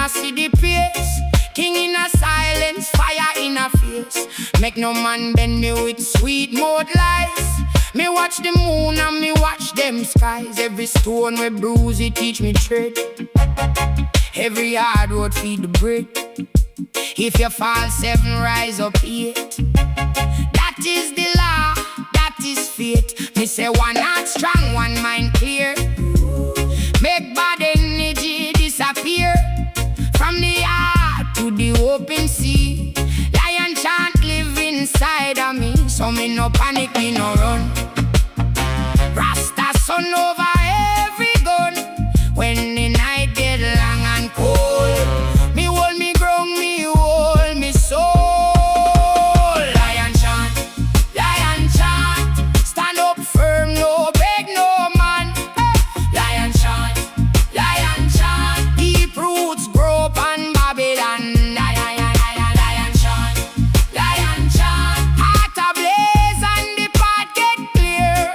nah see the pace. King in a silence, fire in a face. Make no man bend me with sweet mouth lies. Me watch the moon and me watch them skies. Every stone we bruise it teach me tread. Every hard road feed the bread. If you fall 7, rise up 8. That is the law, that is fate. Me say one heart strong, one mind clear. Make bad energy disappear. From the heart to the open sea. Lion chant live inside of me. So me no panic, me no run. Rasta sun over every gun. When the night get long and cold, me hold me ground, me hold me soul. Lion chant, stand up firm, no beg no man. Lion chant, deep roots grow up on Babylon. Lion chant, heart ablaze and the path get clear.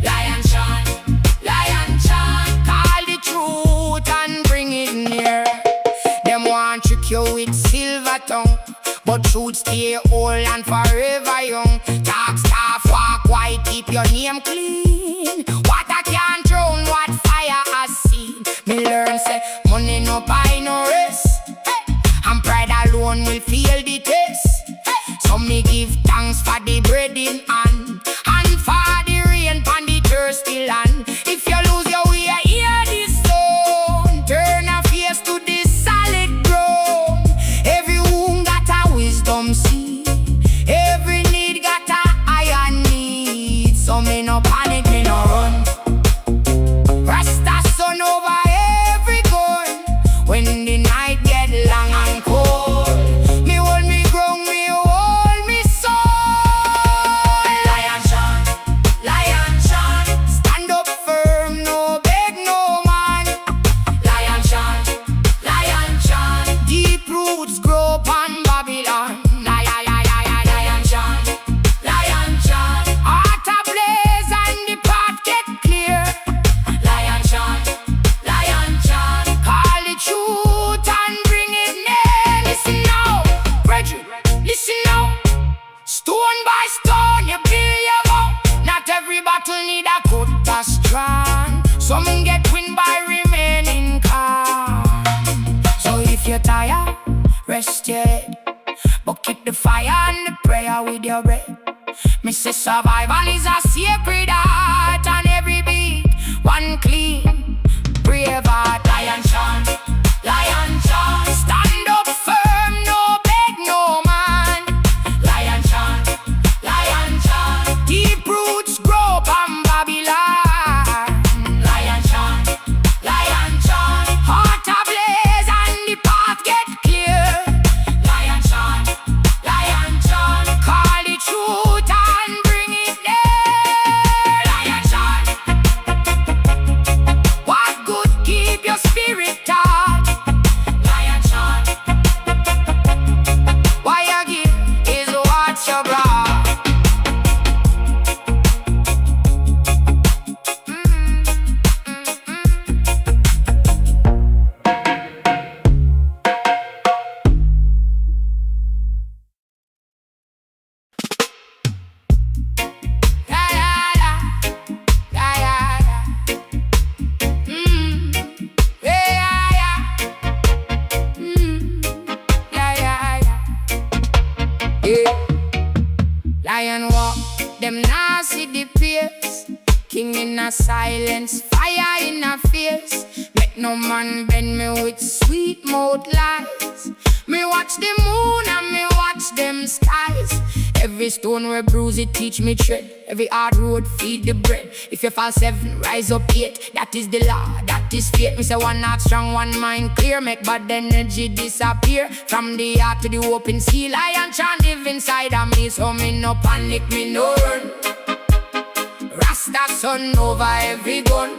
Lion chant, call the truth and bring it near. Them want trick you with silver tongue, but truth stay old and forever young. Talk staff, walk white, keep your name clean. Water can't drown what fire has seen. Me learn say money no buy no rest. And pride alone will feel the taste. So me give thanks for the bread in hand, and for the rain pon the thirsty land. If you lose your way, hear this song. Turn a face to this solid ground. Every wound got a wisdom seed. Every need got a iron need. So me no panic, me no run. Rasta sun over every gun. When the night get long and cold, me hold me ground, me hold me soul. Lion chant, stand up firm, no beg no man. Lion chant, deep roots grow up on Babylon. Lion chant, heart ablaze and the path get clear. Lion chant, call the truth and bring it near. Listen now, brethren, listen now. Stone by stone, you build your vow. Not every battle need a cut that's strong. Some get win by remaining calm. So if you're tired, rest your head, but keep the fire and the prayer with your breath. Me say survival is a sacred art, and every beat one clean, brave heart. Lion chant, stand up firm, no beg no man. Lion chant, deep roots grow up on Babylon. Lion chant, heart ablaze and the path get clear. Lion chant, call the truth and bring it there. Lion chant, what good keep your spirit tight. Lion chant, why you give is what you brought. Lion walk, them nah see the pace. King in a silence, fire in a face. Make no man bend me with sweet mouth lies. Me watch the moon and me watch them skies. Every stone we bruise it teach me tread. Every hard road feed the bread. If you fall 7, rise up 8. That is the law, that is fate. Me say one heart strong, one mind clear. Make bad energy disappear. From the heart to the open sea. Lion chant live inside of me. So me no panic, me no run. Rasta sun over every gun.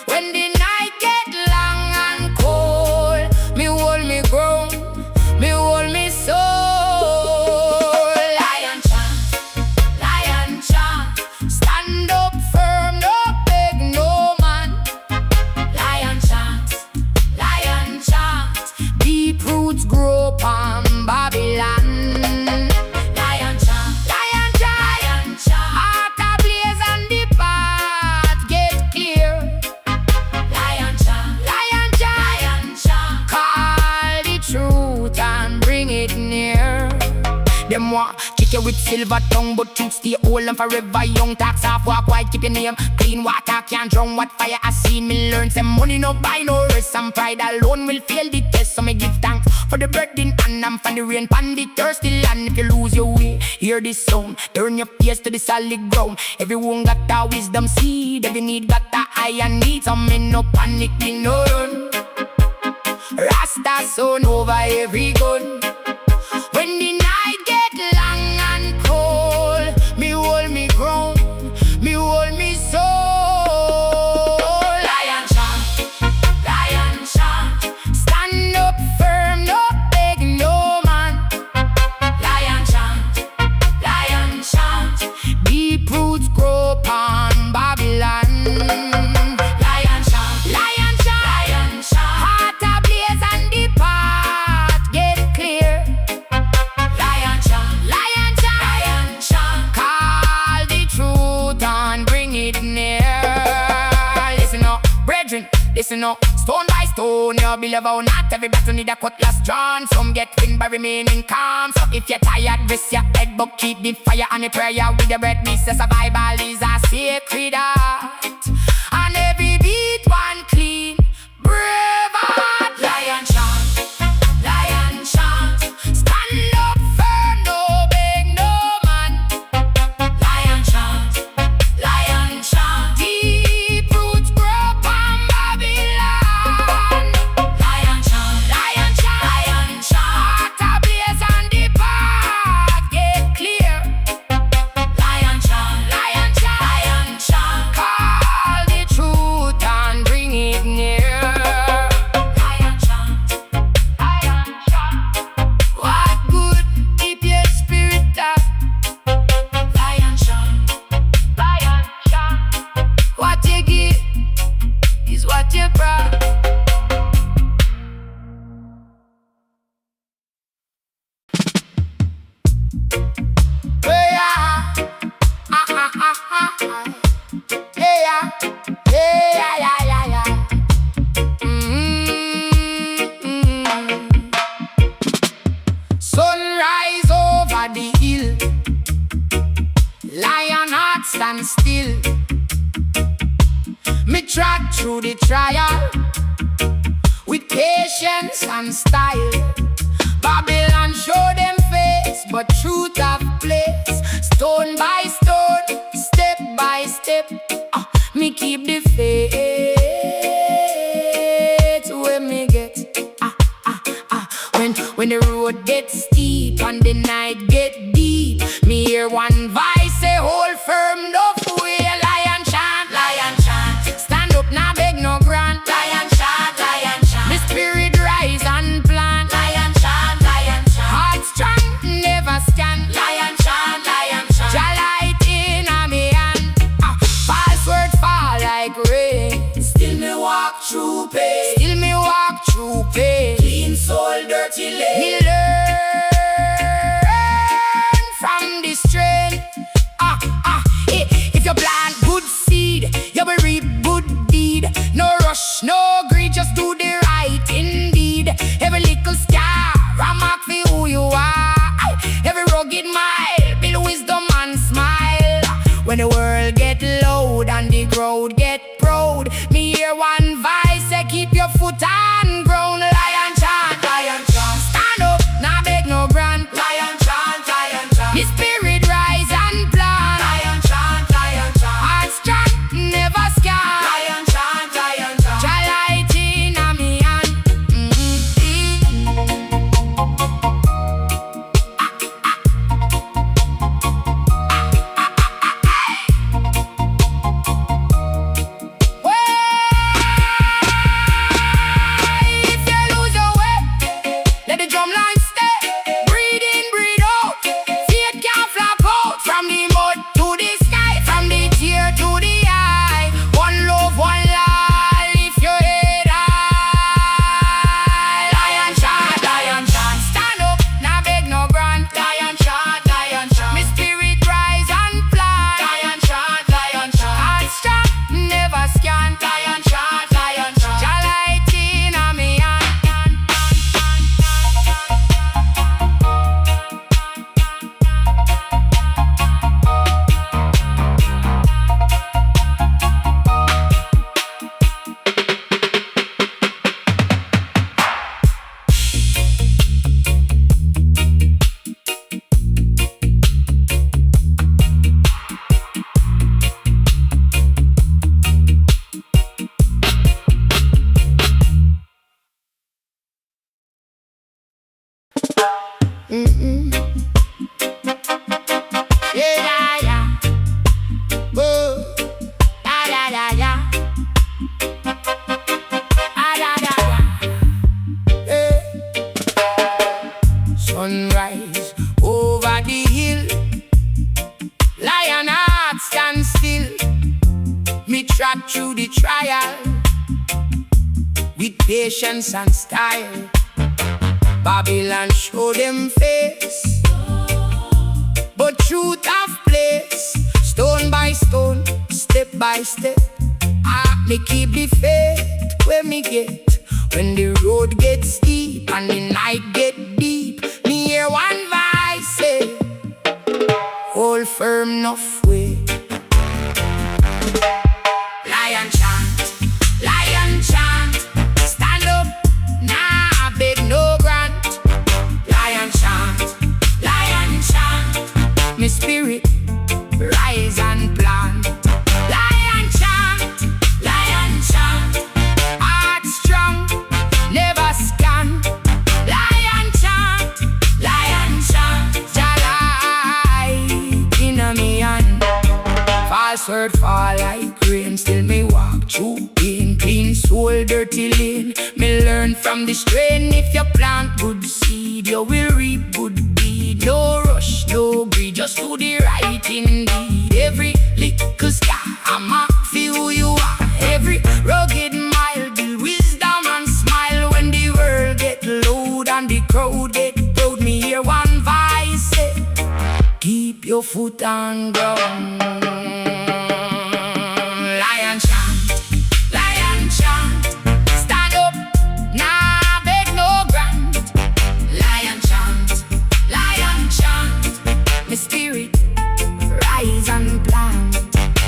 When the night get long and cold, me hold me ground, me hold me soul. Lion chant, stand up firm, no beg no man. Lion chant, Them want kick you with silver tongue, but you stay old and forever young. Tax off, walk wide, keep your name clean. Water can't drown what fire I see me learn. Some money no buy no rest, some pride alone will fail the test. So me give thanks for the burden and I'm from the rain pan the thirsty land. If you lose your way, hear this sound, turn your face to the solid ground. Everyone got a wisdom seed, every need got a iron need. Some men no panic, me no run. Rasta son over every gun. When the night get long and cold, me hold me ground, me hold me soul. Lion chant, stand up firm, no beg no man. Lion chant, deep roots grow upon Babylon. Lion chant, heart ablaze and the path get clear. Lion chant, call the truth and bring it near. Listen up, brethren, listen up. Stone by stone, you believe how not every battle need a cutlass drawn. Some get win by remaining calm. So if you're tired, rest your head, but keep the fire and the prayer with your breath. Me say survival is a sacred art, and every beat one clean, brave heart. Lion chant, stand up firm, no beg no man. Lion chant, deep roots grow upon Babylon. Lion chant, heart ablaze and the path get clear. Lion chant, call the truth and bring it near. Lion chant, what good keep your spirit up. Lion chant, what you give is what you brought. Yeah, yeah. Sunrise over the hill, lion heart stand still. Me trot through the trial with patience and style. Babylon show them face, but truth have place. Stone by stone, step by step, me keep the faith where me get. When the road gets steep and the night get deep, me hear one voice say, hold firm, no way. Lion chant, stand up, now beg no grant. Lion chant, me spirit rise and plant. Lion chant, heart strong, never scan. Lion chant, Jah light in a me hand. False words fall like rain. Still me walk through pain. Clean soul, dirty lane. Me learn from the strain. If you plant good seed, you will reap good deed. No rush, no greed, just do the right indeed. Every little scar, a mark for who you are. Every rugged mile, build wisdom and smile. When the world get loud and the crowd get proud, me hear one voice say, keep your foot on ground. Lion chant, stand up. Mm-mm. Yeah, yeah, yeah. Whoa. Da, da, da, da. Ah, da, da, da. Yeah. Sunrise over the hill. Lion heart stand still. Me trot through the trial with patience and style. Babylon show them face, but truth have place. Stone by stone, step by step, me keep the faith where me get. When the road gets steep and the night get deep, me hear one voice say, hold firm enough way. Lion chant, stand up, nah beg no grant. Lion chant, me spirit rise and plant. Lion chant, heart strong, never scan. Lion chant, Jah light inna me hand. False word fall like rain, still me walk through pain. Clean soul, dirty lane. Me learn from the strain. If you plant good seed, you will reap good deed. No rush, no greed, just do the right indeed. Every little scar, I'm a feel who you are. Every rugged mile, build wisdom and smile. When the world get loud and the crowd get proud, me hear one voice say, keep your foot on ground. Lion chant, stand up, nah beg no grant. Lion chant, me spirit rise and plant.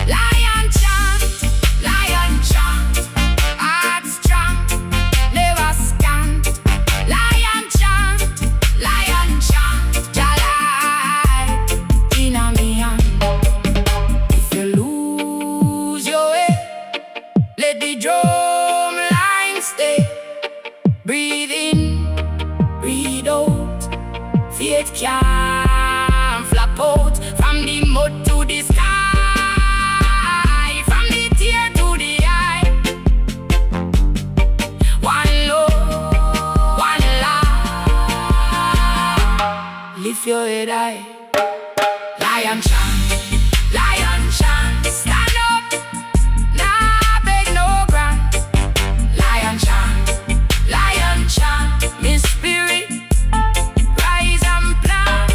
Lion chant, heart strong, never scant. Lion chant, Jah light inna me hand. If you lose your way, let the drum line stay. Breathe in, breathe out. Faith can't flap out. From the mud to the sky, from the tear to the eye. One love, one life. Lift your head high. Lion chant, stand up, nah beg no grant. Lion chant, me spirit rise and plant.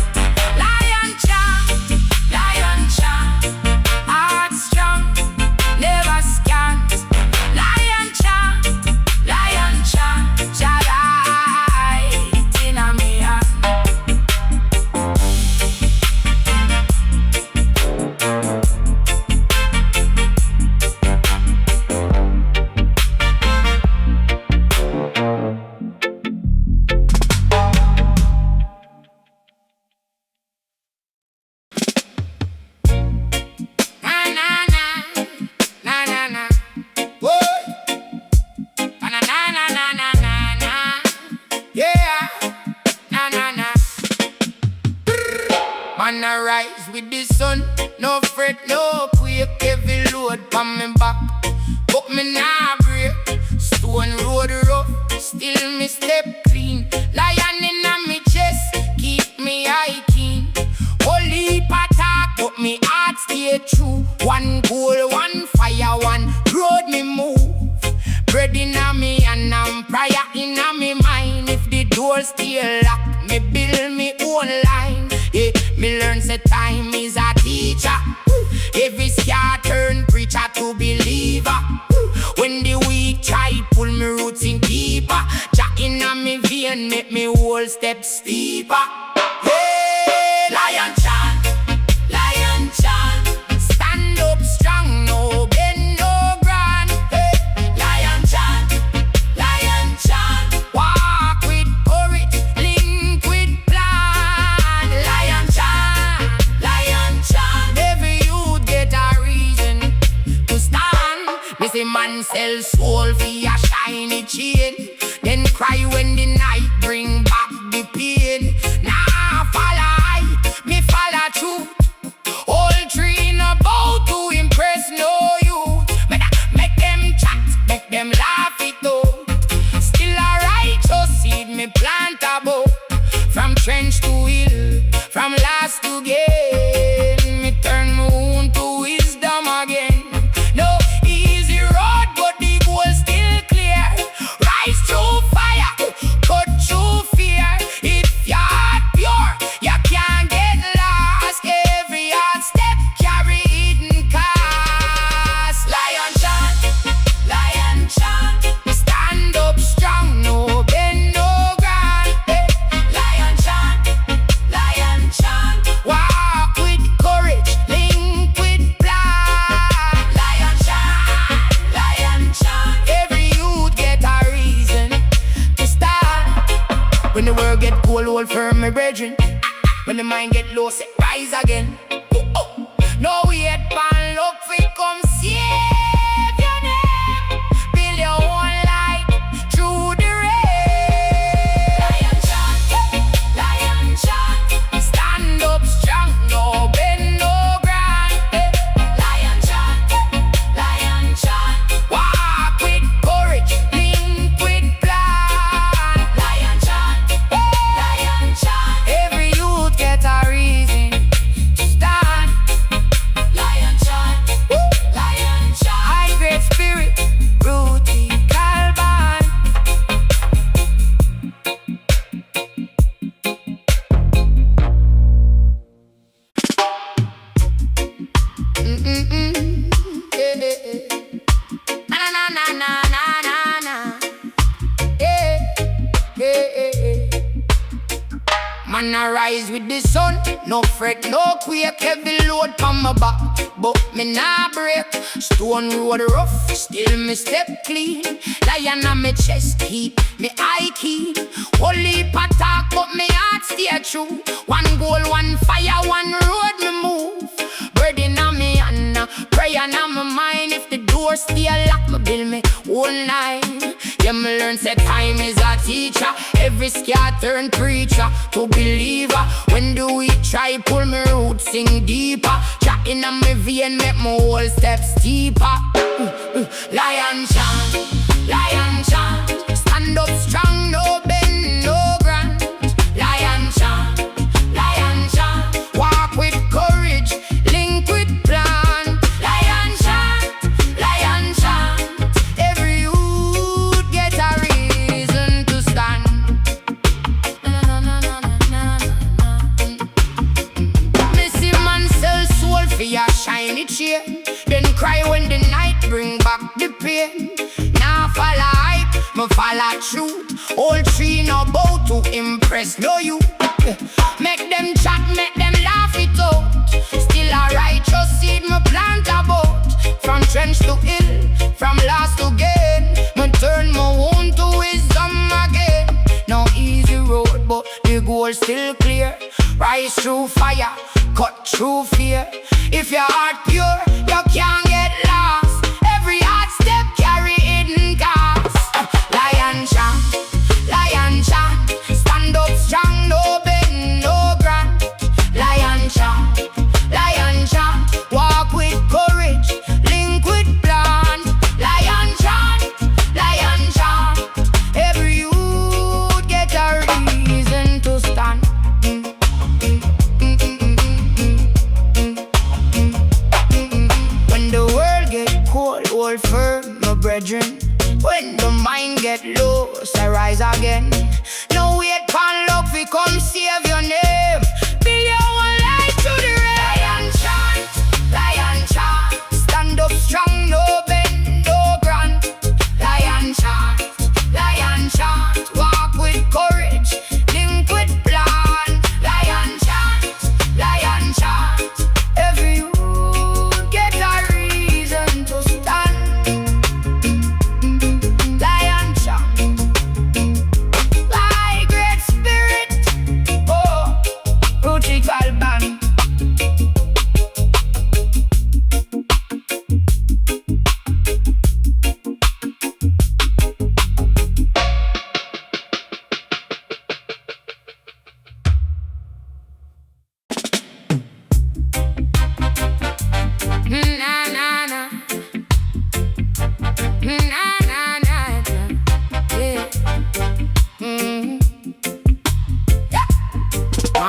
Lion chant, heart strong, never scant. Lion chant, Jah light inna me hand. Man I rise with the sun, no fret, no quake. Heavy load on me back, but me nah break. Stone road rough, still me step clean. Lion inna me chest, keep me eye keen. Holy attack, but me heart stay true. One goal, one fire, one road me move. Bread inna me and I'm prayer inna me mind. If the door stay locked, me build me own line. Yeah, me learn say time is a teacher. Every scar turn preacher to believer. When the weak try pull me roots in deeper, Jah inna me vein make me whole step steeper. Hey, lion chant, stand up strong, no bend, no grant. Hey, lion chant, walk with courage, link with plan. Lion chant, every youth get a reason to stand. Me say man sell soul for a shiny chain, then cry when the night bring back the pain. Nah me plant a bow. From trench to hill, from last to gain. Me turn my own to wisdom again. No easy road, but the goal still clear. Rise through fire, cut through fear. If your heart pure, you can't get lost. Every hard step carry hidden cost. Lion chant, lion chant. Stand up strong, no bend, no ground. Lion chant, lion chant. Walk with courage, link with plan. Lion chant. Every youth get a reason to start. When the world get cold, hold firm, my brethren. When the mind get low, say rise again. No wait pan luck fi come save your name. Build your own light through the rain. Lion chant. Stand up strong, no bend, no ground. Lion chant. Walk with courage, link with plan. Lion chant. Every youth get a reason to stand. Lion chant. High great spirit, rooty Calban. Yeah. Na. Yeah. Man arise with the sun, no fret, no quake. Heavy load on my back, but me nah break. Stone road rough, still me step clean. Lion on me chest, keep me eye keen. Holy attack, but me heart stay true. One goal, one fire, one road me move. Burden on me and prayer on my mind. If the door stay locked, me build me whole line. Yeah, me learn say time is a teacher. Every scar turn preacher to believer. When do we try pull me roots sing deeper? Chatting on me vein make my whole step steeper. Lion chant. Stand up strong, no bend, no ground. Lion chant. Walk with courage, link with plan. Lion chant. Every youth get a reason to stand. Me see man sell soul for your shiny chain, then cry when the night bring back the pain. Now follow hype, me follow truth. Old tree no bow to impress no you. Make them chat, make them laugh it out. Still a righteous seed me plant about. From trench to hill, from last to gain. Me turn my own to wisdom again. No easy road, but the goal still clear. Rise through fire, cut through fear. If your heart pure, you can't get lost. Every hard step carry hidden cost. Lion chant. Stand up strong, no bend, no ground. Lion chant. Walk with courage, link with plan. Lion chant. Every youth get a reason to stand. When the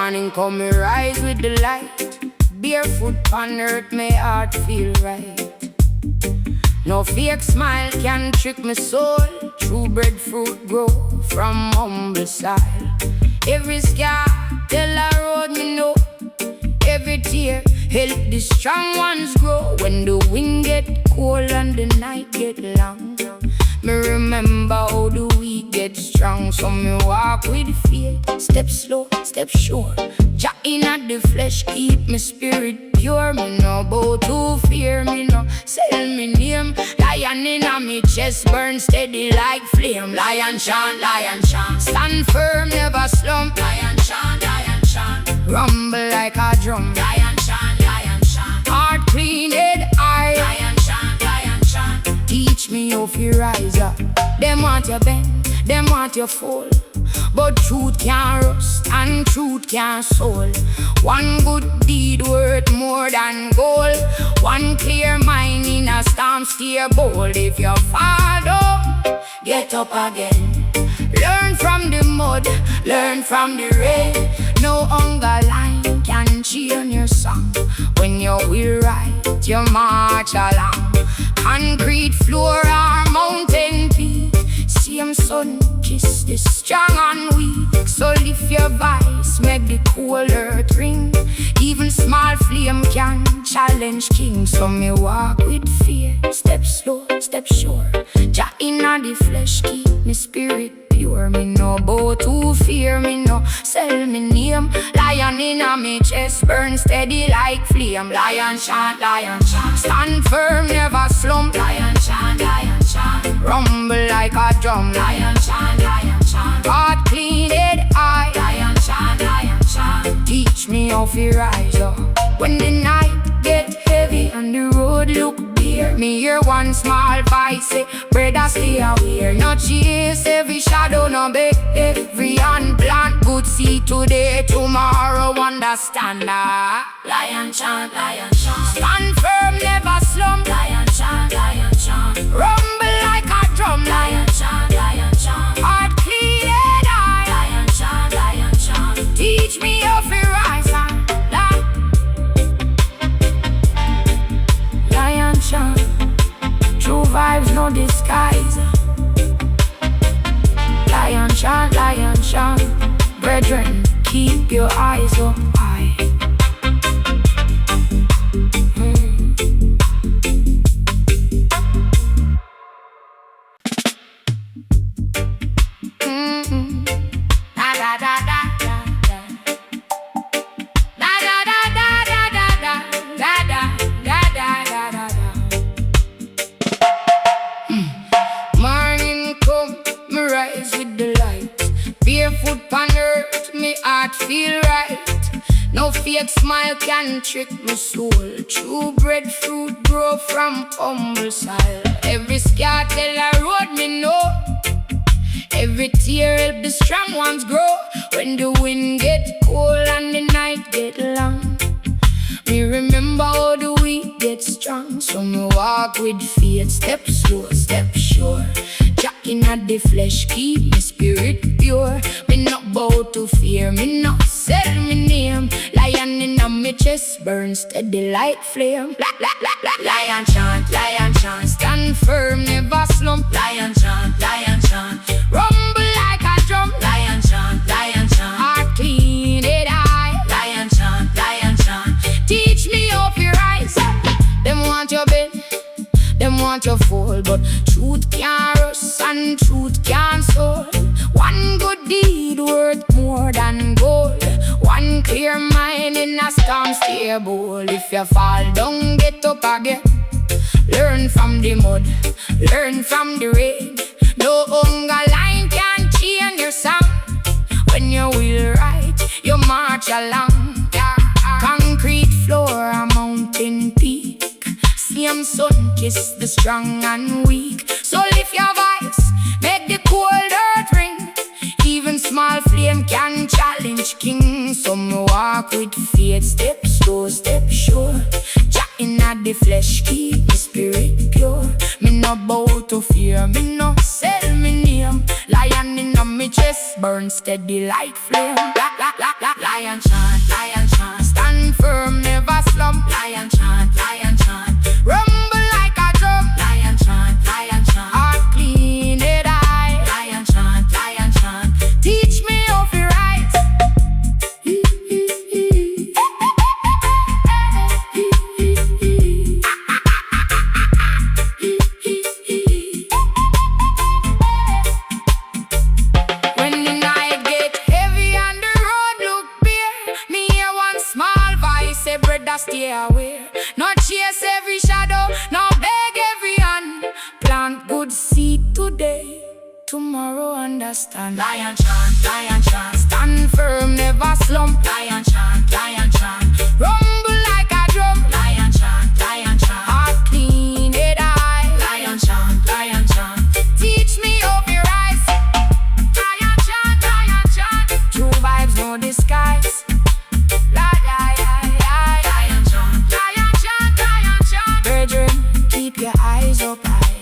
Morning come, me rise with the light. Barefoot on earth, my heart feel right. No fake smile can trick my soul. True breadfruit grow from humble soil. Every scar tell a road me know. Every tear help the strong ones grow. When the wind get cold and the night get long, me remember how the weak get strong. So me walk with faith, step slow, step sure. Jah inna the flesh keep me spirit pure. Me no bow to fear, me no sell me name. Lion inna me chest burn steady like flame. Lion chant, stand firm, never slump. Lion chant, rumble like a drum. Lion chant, heart clean, head high. Lion chant, teach me how to rise up. Them want you bend, them want you fall, but truth can't rust and truth can't soul. One good deed worth more than gold. One clear mind in a storm steer bold. If you fall down, get up again. Learn from the mud, learn from the rain. No hunger line can cheer your song. When you will right, you march along. Concrete floor or mountain peak, same sun kiss the strong and weak. So lift your voice, make the cool earth ring. Even small flame can challenge king. So me walk with fear, step slow, step sure. Jah inna the flesh keep me spirit pure. Me no bow to fear, me no sell me name. Lion inna me chest burn steady like flame. Lion chant, stand firm, never slump. Lion chant, rumble like a drum. Lion chant, heart clean, head high. Lion chant, teach me how to rise up. When the night get heavy and the road look bare, me hear one small voice say, brother stay aware. No chase every shadow, no beg every unplant. Good see today, tomorrow understand that. Lion chant, stand firm, never slump. Lion chant, rumble like a drum. Lion chant, heart clean and high. Lion chant, teach me how to rise and lion chant, true vibes, no disguise. Lion chant, brethren, keep your eyes up high. Barefoot on earth, me heart feel right. No fake smile can trick my soul. True breadfruit grow from humble soil. Every scar tell a road me know. Every tear help the strong ones grow. When the wind get cold and the night get long, me remember how the weak get strong. So me walk with faith, step slow, step sure. Jah inna the flesh keep me spirit pure. Me not bow to fear, me not sell me name. Lion inna me chest burn steady like flame. Lion chant, stand firm, never slump. Lion chant, rumble like a drum. Lion chant, heart clean, head high. Lion chant, teach me how to rise up. Them want your bed, them want your fall, but truth can't rust and truth can't soul. One good deed worth more than gold. One clear mind in a storm stay bold. If you fall down, get up again. Learn from the mud, learn from the rain. No hunger line can change your song. When you will right, you march along. Concrete floor, a mountain peak. Same sun kiss the strong and weak. So lift your voice, make the cold earth ring. Even small flame can challenge king. Some walk with faith, step slow, step sure. Jah inna the flesh keep the spirit pure. Me no bow to fear, me no sell me name. Lion inna me chest burn steady like flame. Lion chant, stand firm, never slump. Lion chant, rumble like a drum. Lion chant, heart clean, head high. Lion chant, teach me how to write. When the night get heavy and the road look bare, me hear one small voice say, brother, stay away. Not chase every shadow, not beg every hand. Plant good seed today, tomorrow understand. Lion chant, stand firm, never slump. Lion chant, rumble like a drum. Lion chant, heart clean, head high. Lion chant, teach me how to rise. Lion chant, true vibes, no disguise. Lion chant, brethren, keep your eyes up high.